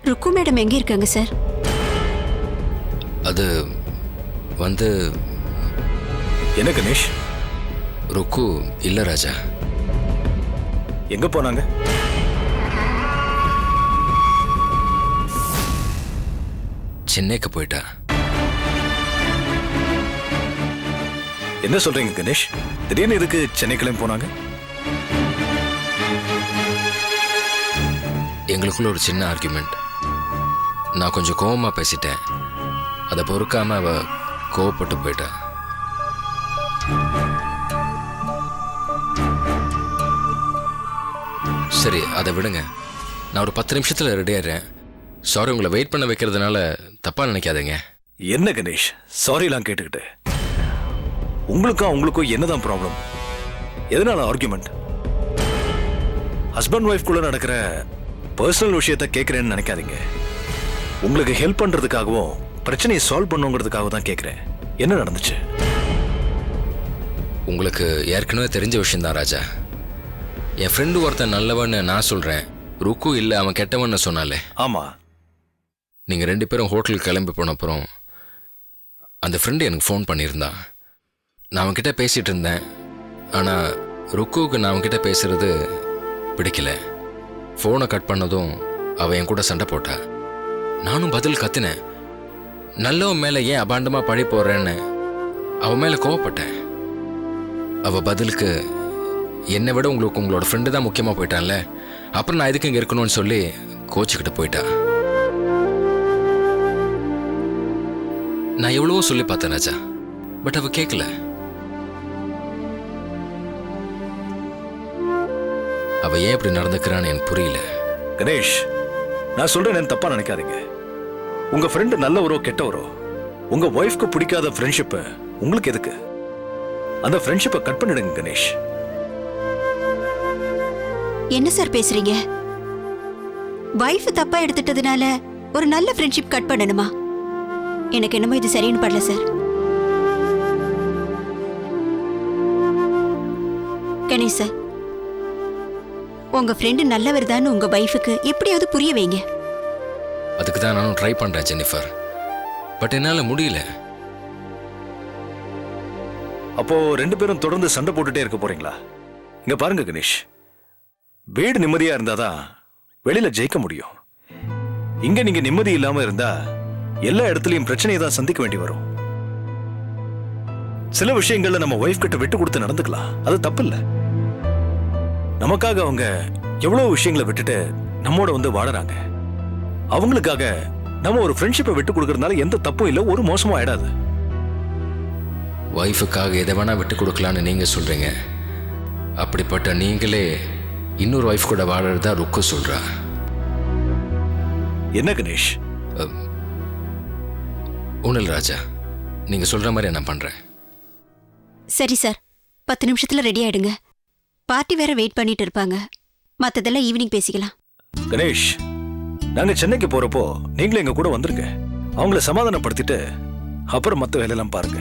ருக்கு மேடம் எங்க இருக்காங்க சார்? அது வந்து என்ன கணேஷ்? ருக்கு இல்ல ராஜா. எங்க போனாங்க? சென்னைக்கு போயிட்டா. என்ன சொல்றீங்க கணேஷ்? திடீர்னு எதுக்கு சென்னை கிளம்பி போனாங்க? எங்களுக்குள்ள ஒரு சின்ன ஆர்குமெண்ட். நான் கொஞ்சம் கோவமா பேசிட்டேன். அதை பொறுக்காம அவ கோவப்பட்டு போயிட்டா. சரி, அதை விடுங்க. நான் ஒரு 10 நிமிஷத்துல ரெடி ஆயிடுறேன். சாரி, உங்களை வெயிட் பண்ண வைக்கிறதுனால தப்பா நினைக்காதீங்க. என்ன கணேஷ் சாரிலாம் கேட்டுக்கிட்டு? உங்களுக்கும் என்னதான் ப்ராப்ளம்? எதனால ஆர்குமெண்ட்? ஹஸ்பண்ட் ஒய்ஃப்குள்ள நடக்கிற பர்சனல் விஷயத்த கேட்கிறேன்னு நினைக்காதீங்க. உங்களுக்கு ஹெல்ப் பண்றதுக்காகவும் பிரச்சனையை சால்வ் பண்ணுங்கிறதுக்காக தான் கேட்கிறேன். என்ன நடந்துச்சு? உங்களுக்கு ஏற்கனவே தெரிஞ்ச விஷயம்தான் ராஜா. என் ஃப்ரெண்டு ஒருத்தன் நல்லவன்னு நான் சொல்றேன். ருக்கு இல்லை, அவன் கெட்டவன்னு சொன்னாலே. ஆமா. நீங்க 2 பேரும் ஹோட்டலுக்கு கிளம்பி போன அப்புறம் அந்த ஃப்ரெண்டு எனக்கு ஃபோன் பண்ணியிருந்தான். நான் அவன்கிட்ட பேசிட்டு இருந்தேன். ஆனா ருக்குவுக்கு நான் அவன்கிட்ட பேசுறது பிடிக்கல. ஃபோனை கட் பண்ணதும் அவன் என் கூட சண்டை போட்டா. நானும் பதில் கத்தினேன். நல்லவன் மேலே ஏன் அபாண்டமா பழி போடுறேன்னு அவன் மேலே கோவப்பட்டேன். அவ பதிலுக்கு, என்னை விட உங்களுக்கு உங்களோட ஃப்ரெண்டு தான் முக்கியமாக போயிட்டான்ல, அப்புறம் நான் எதுக்கு இங்கே இருக்கணும்னு சொல்லி கோச்சிக்கிட்டு போயிட்டா. நான் எவ்வளவோ சொல்லி பார்த்தேன் ராஜா, பட் அவ கேட்கல. அவ ஏன் இப்படி நடந்துக்கிறான்னு எனக்கு புரியல. கணேஷ், நான் சொல்றேன் தப்பா நினைக்காதீங்க. உங்க ஃப்ரெண்டு நல்லவரோ கெட்டவரோ, உங்க ஒய்ஃப்க்கு பிடிக்காத ஃப்ரெண்ட்ஷிப்பை உங்களுக்கு எதுக்கு? அந்த ஃப்ரெண்ட்ஷிப்பை கட் பண்ணிடுங்க கணேஷ். என்ன சார் பேசுறீங்க? வைஃப் தப்பா எடுத்துட்டதுனால ஒரு நல்ல ஃப்ரெண்ட்ஷிப் கட் பண்ணணுமா? எனக்கு என்னமோ இது சரின்னு படல சார். கணேஷ் சார், உங்க ஃப்ரெண்டு நல்லவர் தான் உங்க வைஃபுக்கு எப்படியாவது புரிய வைங்க. அதுக்கு தான் நானும் ட்ரை பண்றேன் ஜெனிஃபர், பட் என்னால முடியல. அப்போ 2 பேரும் தொடர்ந்து சண்டை போட்டுட்டே இருக்க போறீங்களா? இங்க பாருங்க கணேஷ், வீடு நிம்மதியா இருந்தாதான் வெளியில ஜெயிக்க முடியும். இங்க நீங்க நிம்மதி இல்லாம இருந்தா எல்லா இடத்துலயும் பிரச்சனையை தான் சந்திக்க வேண்டி வரும். சில விஷயங்கள்ல நம்ம ஒய்ஃப் கிட்ட விட்டு கொடுத்து நடந்துக்கலாம், அது தப்பு இல்ல. நமக்காக அவங்க எவ்வளவு விஷயங்களை விட்டுட்டு நம்மோட வந்து வாழறாங்க. அவங்களுக்காக நம்ம ஒரு ஃப்ரெண்ட்ஷிப்பை விட்டு கொடுக்கறதுனால எந்த தப்பும் இல்ல, ஒரு மோசமும் ஆயிடாது. ஒய்ஃபுக்காக எதை வேணா விட்டு கொடுக்கலான்னு நீங்க சொல்றீங்க. அப்படிப்பட்ட நீங்களே இன்னொரு ஒய்ஃப் கூட வாழறதா ருக்கு சொல்றா. என்ன கணேஷ்? ஒண்ணுல ராஜா, நீங்க சொல்ற மாதிரி நான் பண்றேன். சரி சார், 10 நிமிஷத்துல ரெடி ஆயிடுங்க. பார்ட்டி வேற வெயிட் பண்ணிட்டு இருப்பாங்க. மத்ததெல்லாம் ஈவினிங் பேசிக்கலாம். கணேஷ், நாங்க சென்னைக்கு போறப்போ நீங்களும் எங்க கூட வந்துருங்க. அவங்கள சமாதானப்படுத்திட்டு அப்புறம் மத்த வேலையெல்லாம் பாருங்க.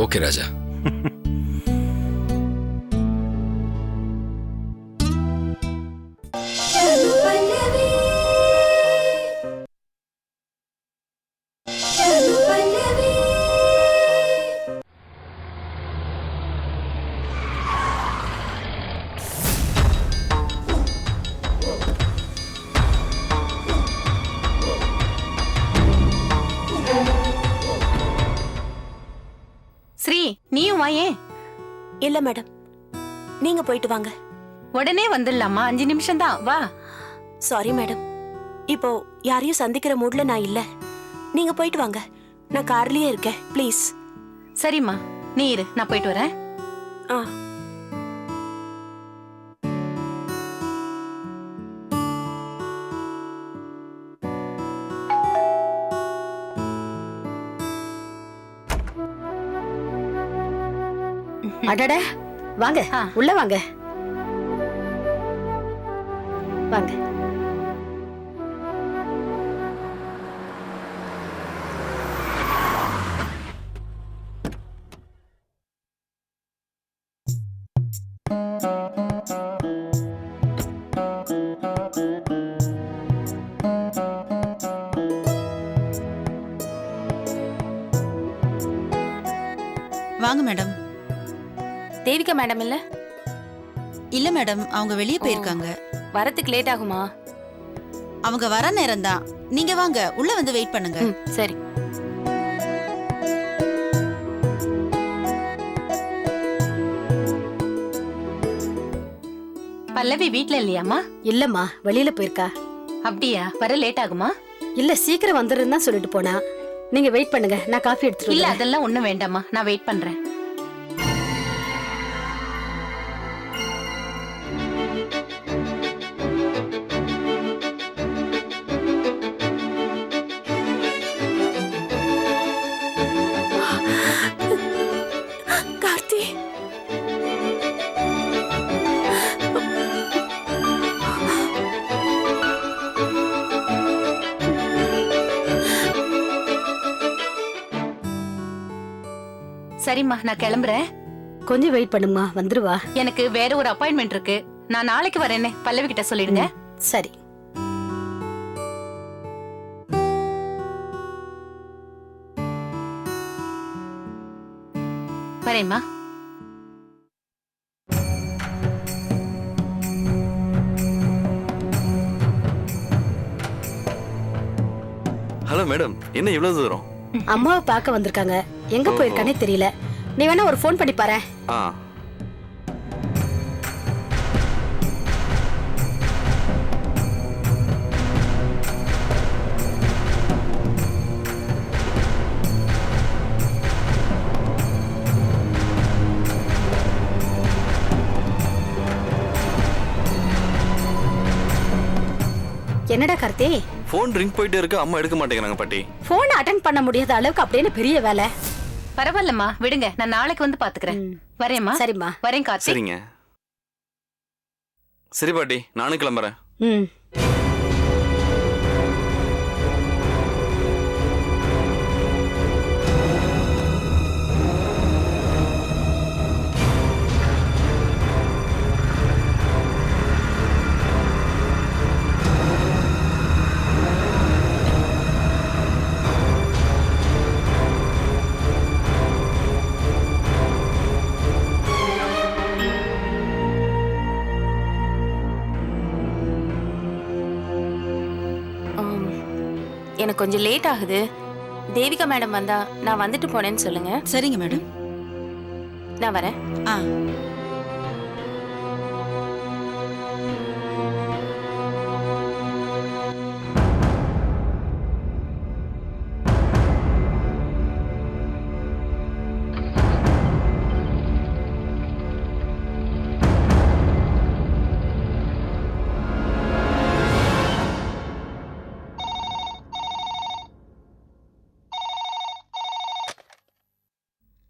ஓகே ராஜா. ஸ்ரீ, நீயும் வாயே. இல்ல மேடம், நீங்க போயிட்டு வாங்க. உடனே வந்துடலாமா? 5 நிமிஷம் தான், வா. சாரி மேடம், இப்போ யாரையும் சந்திக்கிற மூட்ல நான் இல்ல. நீங்க போயிட்டு வாங்க, நான் கார்லயே இருக்கேன். ப்ளீஸ். சரிம்மா, நீ இரு, நான் போயிட்டு வரேன். ஆ. அடட, வாங்க, உள்ள வாங்க. வாங்க. வாங்க மேடம். தேவிகா மேடம் இல்ல? இல்ல மேடம், அவங்க வெளியே போயிருக்காங்க. வரதுக்கு லேட் ஆகுமா? அவங்க வர நேரம் தான். நீங்க வாங்க, உள்ள வந்து வெயிட் பண்ணுங்க. சரி. பல்லவி வீட்ல இல்லையாமா? இல்லம்மா, வெளியில போயிருக்கா. அப்படியா? வர லேட் ஆகுமா? இல்ல, சீக்கிரம் வந்துருன்னு தான் சொல்லிட்டு போனா. நீங்க வெயிட் பண்ணுங்க, நான் காஃபி எடுத்துட்டு இல்ல வரேன். அதெல்லாம் ஒண்ணும் வேண்டாமா, நான் வெயிட் பண்றேன். கார்த்தி, சரிம்மா, நான் கிளம்புறேன். கொஞ்சம் வெயிட் பண்ணுமா, வந்துருவா. எனக்கு வேற ஒரு அப்பாயின்மெண்ட் இருக்கு. நான் நாளைக்கு வரேன்னு பல்லவி கிட்ட சொல்லிடுங்க. சரி. வரேம்மா. ஹலோ மேடம், என்ன இவ்வளவு தூரம்? அம்மாவை பார்க்க வந்திருக்காங்க. எங்க போயிருக்கானே தெரியல. நீ வேணா ஒரு ஃபோன் பண்ணி பாரு. ஆ. என்னடா கார்த்தி, ஃபோன் ரிங் போயிட்டே இருக்கு, அம்மா எடுக்க மாட்டேங்கிறாங்க பாட்டி. போன் அட்டென்ட் பண்ண முடியாத அளவுக்கு அப்படியே பெரிய வேலை. பரவாயில்லம்மா, விடுங்க, நான் நாளைக்கு வந்து பாத்துக்கிறேன். வரேம்மா. சரிம்மா. வரேன் கார்த்திக். சரிங்க. சரி பாட்டி, நானும் கிளம்புறேன். ம். எனக்கு கொஞ்சம் லேட் ஆகுது. தேவிகா மேடம் வந்தா நான் வந்துட்டு போனேன்னு சொல்லுங்க. சரிங்க மேடம். நான் வரேன். ஆ.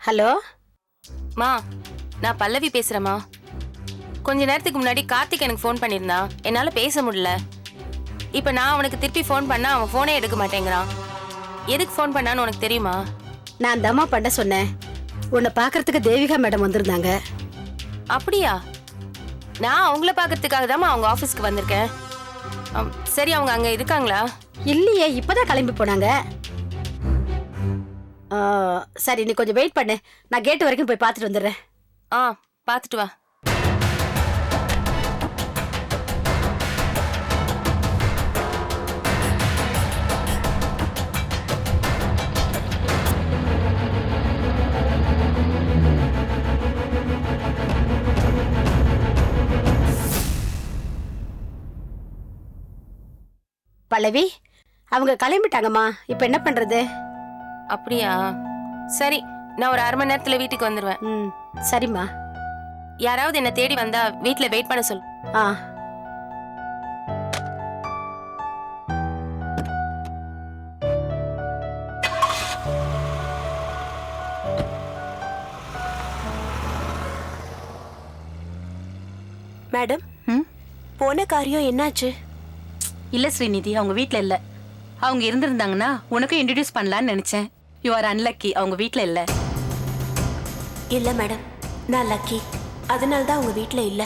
ஹலோ மா, நான் பல்லவி பேசுறேம்மா. கொஞ்ச நேரத்துக்கு முன்னாடி கார்த்திக் எனக்கு ஃபோன் பண்ணியிருந்தான். என்னால பேச முடியல. இப்போ நான் அவனுக்கு திருப்பி ஃபோன் பண்ணா அவன் ஃபோனே எடுக்க மாட்டேங்கிறான். எதுக்கு ஃபோன் பண்ணான்னு உனக்கு தெரியுமா? நான் தம்மா பண்ண சொன்னேன். உன்னை பார்க்கறதுக்கு தேவிகா மேடம் வந்திருந்தாங்க. அப்படியா? நான் அவங்கள பார்க்கறதுக்காக தான் அவங்க ஆஃபீஸ்க்கு வந்திருக்கேன். சரி, அவங்க அங்கே இருக்காங்களா? இல்லையே, இப்பதான் கிளம்பி போனாங்க. சரி, நீ கொஞ்சம் வெயிட் பண்ணு. நான் கேட்டு வரைக்கும் போய் பார்த்துட்டு வந்துடுறேன். ஆ, பார்த்துட்டு வா. பல்லவி, அவங்க கிளம்பிட்டாங்கம்மா. இப்ப என்ன பண்றது? அப்படியா? சரி, நான் ஒரு 1/2 மணி நேரத்துல வீட்டுக்கு வந்துருவேன். ம், சரிம்மா. யாராவது என்ன தேடி வந்தா வீட்ல வெயிட் பண்ண சொல்லு. ஆ. மேடம், ம்? போன காரியம் என்னாச்சு? இல்ல ஸ்ரீநிதி, அவங்க வீட்ல இல்ல. அவங்க இருந்திருந்தாங்கன்னா உனக்கும் இன்ட்ரடியூஸ் பண்ணலாம்னு நினைச்சேன். யூ ஆர் அன்லக்கி, அவங்க வீட்ல இல்ல. இல்ல மேடம், நான் லக்கி. அதனால தான் உங்க வீட்ல இல்ல.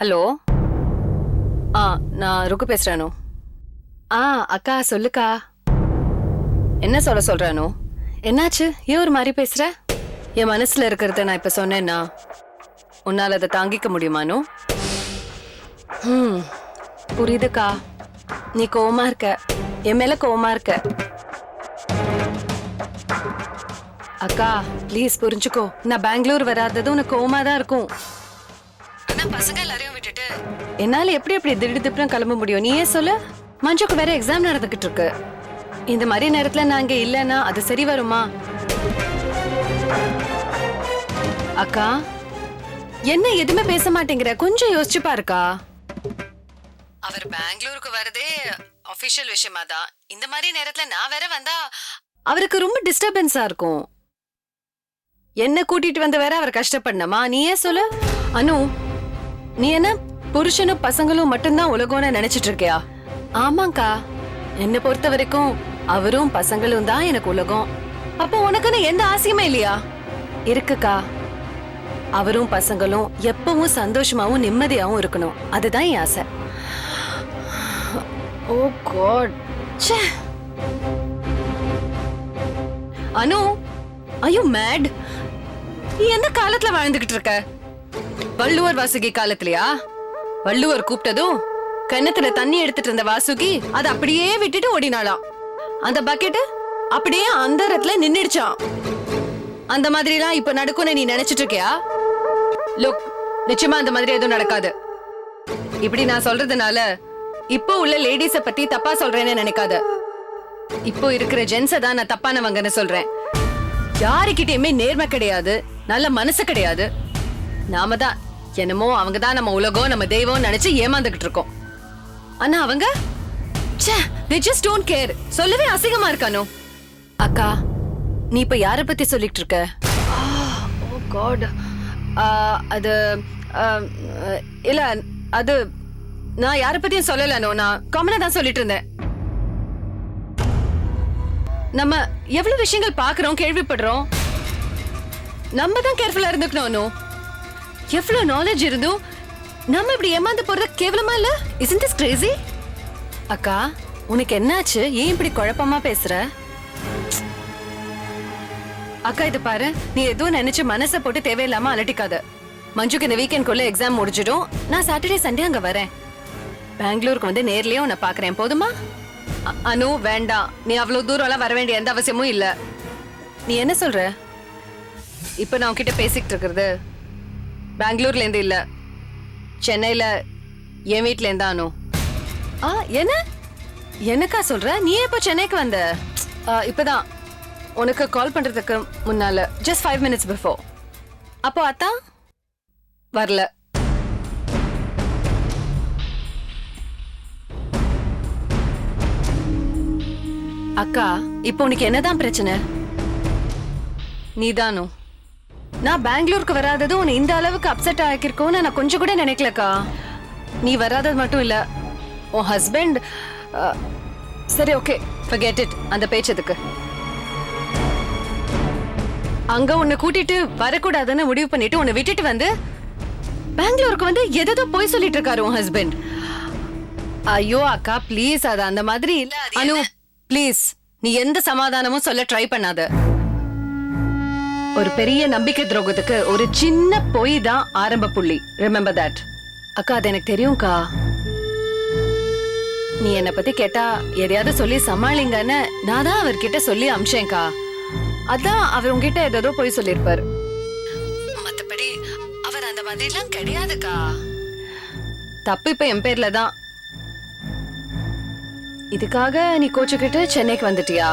ஹலோ. நான் ருக்கு பேசுறானோ. அக்கா சொல்லுக்கா. என்ன சொல்றானோ? என்னாச்சு? ஏன் ஒரு மாதிரி பேசுற? என் மனசுல இருக்கிறத நான் இப்ப சொன்னேன்னா உன்னால அதை தாங்கிக்க முடியுமானோ? புரியுதுக்கா. நீ கோவமா இருக்க, என் மேல கோவமா இருக்க. அக்கா ப்ளீஸ் புரிஞ்சுக்கோ. நான் பெங்களூர் வராதது உனக்கு கோவமா தான் இருக்கும். ஆனா பசங்க எல்லாரையும் விட்டுட்டு என்னால எப்படி திடீர்னு கிளம்ப முடியும்? நீயே சொல்லு. மஞ்சுக்கு வேற எக்ஸாம் நடந்துகிட்டு இருக்கு. இந்த மாதிரி நேரத்துல நான் இங்க இல்லைன்னா அது சரி வருமா? அக்கா என்ன எதுவுமே பேச மாட்டேங்கிற? கொஞ்சம் யோசிச்சு பாருக்கா. அவர் பெங்களூருக்கு வரதே ஆபீஷியல் விஷயமா தான். இந்த மாதிரி நேரத்துல நான் வேற வந்தா அவருக்கு ரொம்ப டிஸ்டர்பன்ஸா இருக்கும். என்ன கூட்டிட்டு வந்து வேற அவர் கஷ்டப்படணுமா? நீயே சொல்லு. அனு, நீ என்ன புருஷனும் பசங்களும் மட்டும்தான் உலகம்னு நினைச்சிட்டு இருக்கியா? ஆமாங்கா, என்னை பொறுத்த வரைக்கும் அவரும் பசங்களும் தான் எனக்கு உலகம். அப்போ உனக்குன்னு எந்த ஆசையுமே இல்லையா? இருக்குக்கா. அவரும் பசங்களும் எப்பவும் சந்தோஷமாவும் நிம்மதியாவும் இருக்கணும். அதுதான் என் ஆசை. Oh God. Anu, are you mad? நீ எந்த காலத்துல வாழ்ந்துகிட்டு இருக்க? வள்ளுவர் வாசுகி காலத்திலயா? வள்ளுவர் கூப்பிட்டதும் கிணத்துல தண்ணி எடுத்துட்டு இருந்த வாசுகி அதை அப்படியே விட்டுட்டு ஓடினாளாம். அந்த பக்கெட் அப்படியே அந்த இடத்துல நின்னுடுச்சான். அந்த மாதிரி எல்லாம் இப்ப நடக்கும்னு நீ நினைச்சிட்டு இருக்கியா? லுக், நிச்சயமா அந்த மாதிரி எதுவும் நடக்காது. இப்படி நான் சொல்றதுனால இப்போ உள்ள லேடிஸ பத்தி தப்பா சொல்றேன்னு நினைக்காத. இப்போ இருக்கிற ஜென்ஸ தான் நான் தப்பானவங்கன்னு சொல்றேன். யாருக்கிட்டயுமே நேர்மை கிடையாது, நல்ல மனசு கிடையாது. நாம தான் என்னமோ அவங்கதான் நம்ம உலகம், நம்ம தெய்வம் நினைச்சு ஏமாந்துகிட்டு இருக்கோம். ஆனா அவங்க they just don't care. சொல்லவே அசிங்கமா இருக்கானோ. அக்கா, நீ இப்ப யார பத்தி சொல்லிட்டு இருக்க? ஓ காட். அது இல்ல, அது நான் யார பத்தியும் சொல்லலனோ. நான் காமனா தான் சொல்லிட்டு இருந்தேன். நம்ம எவ்வளவு விஷயங்கள் பாக்குறோம், கேள்விப்படுறோம். நம்ம தான் கேர்ஃபுல்லா இருந்துக்கணும். எவ்வளவு நாலேஜ் இருந்தும் நம்ம இப்படி ஏமாந்து போறது கேவலமா இல்ல? Isn't this crazy? அக்கா, உனக்கு என்னாச்சு? ஏன் இப்படி குழப்பமா பேசுற? அக்கா இது பாரு, நீ எதுவும் நினைச்சு மனசை போட்டு தேவையில்லாம அலட்டிக்காத. மஞ்சுக்கு இந்த வீக்கெண்ட்குள்ள எக்ஸாம் முடிஞ்சிடும். நான் சாட்டர்டே சண்டே அங்க வரேன். பெங்களூருக்கு வந்து நேர்லயே உன்னை பாக்குறேன். போதுமா? அனு வேண்டாம், நீ அவ்வளவு தூரம் எல்லாம் வர வேண்டிய எந்த அவசியமும் இல்ல. நீ என்ன சொல்ற? இப்ப நான் உன்கிட்ட பேசிக்கிட்டு இருக்கிறது பெங்களூர்ல இருந்து இல்ல, சென்னையில என் வீட்டுல இருந்தா. அனு, என்ன எனக்கா சொல்ற? நீ எப்போ சென்னைக்கு வந்த? இப்பதான் உனக்கு கால் பண்றதுக்கு முன்னால, just 5 minutes before. அப்போ அத்தா வரல. அக்கா, இப்போ உனக்கு என்னதான் பிரச்சனை? நீதானோ? நான் பெங்களூருக்கு வராதது உன்னை இந்த அளவுக்கு அப்செட் ஆகிருக்கோன்னு நான் கொஞ்சம் கூட நினைக்கலக்கா. நீ வராதது மட்டும் இல்ல, உன் ஹஸ்பண்ட். சரி, ஓகே, forget it. அந்த பேச்சதுக்கு அங்க உன்னை கூட்டிட்டு வரக்கூடாதுன்னு முடிவு பண்ணிட்டு உன்னை விட்டுட்டு வந்து பெங்களூருக்கு வந்து எதோ போய் சொல்லிட்டு இருக்காரு உன் ஹஸ்பண்ட். ஐயோ அக்கா ப்ளீஸ், அது அந்த மாதிரி இல்ல. அனு ப்ளீஸ், நீ எந்த சமாதானமும் சொல்ல ட்ரை பண்ணாத. ஒரு பெரிய நம்பிக்கை துரோகத்துக்கு ஒரு சின்ன பொய் தான் ஆரம்ப புள்ளி. Remember that. அக்கா, அது எனக்கு தெரியும்க்கா. நீ என்னை பத்தி கேட்டா எதையாவது சொல்லி சமாளிங்கன்னு நான் தான் அவர்கிட்ட சொல்லி அமிச்சேன்க்கா. அதான் அவர் உங்ககிட்ட ஏதோ போய் சொல்லிருப்பாரு. மத்தபடி அவர் அந்த மாதிரி எல்லாம் கிடையாதுக்கா. தப்பு இப்ப என் பேர்ல தான். இதுக்காக நீ கோச்சுக்கிட்டு சென்னைக்கு வந்துட்டியா?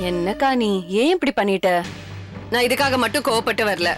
என்னக்கா நீ ஏன் இப்படி பண்ணிட்ட? நான் இதுக்காக மட்டும் கோவப்பட்டு வரல.